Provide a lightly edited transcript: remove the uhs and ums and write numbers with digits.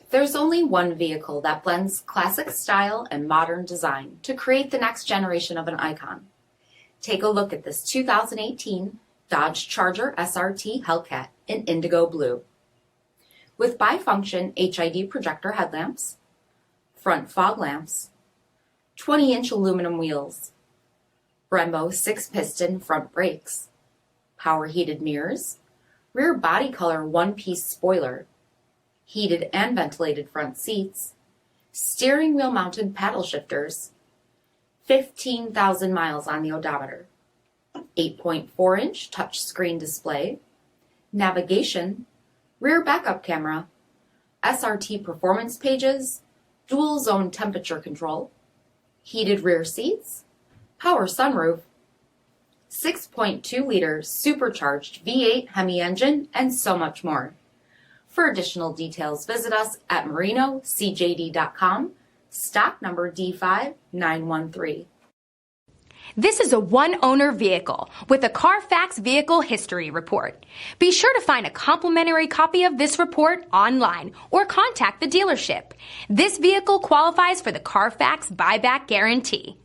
There's only one vehicle that blends classic style and modern design to create the next generation of an icon. Take a look at this 2018 Dodge Charger SRT Hellcat in indigo blue. With bifunction HID projector headlamps, front fog lamps, 20-inch aluminum wheels, Brembo 6-piston front brakes, power heated mirrors, rear body color one-piece spoiler, heated and ventilated front seats, steering wheel mounted paddle shifters, 15,000 miles on the odometer, 8.4-inch touchscreen display, navigation, rear backup camera, SRT performance pages, dual zone temperature control, heated rear seats, power sunroof, 6.2-liter supercharged V8 HEMI engine, and so much more. For additional details, visit us at marinocjd.com, stock number D5913. This is a one-owner vehicle with a CARFAX Vehicle History Report. Be sure to find a complimentary copy of this report online or contact the dealership. This vehicle qualifies for the CARFAX Buyback Guarantee.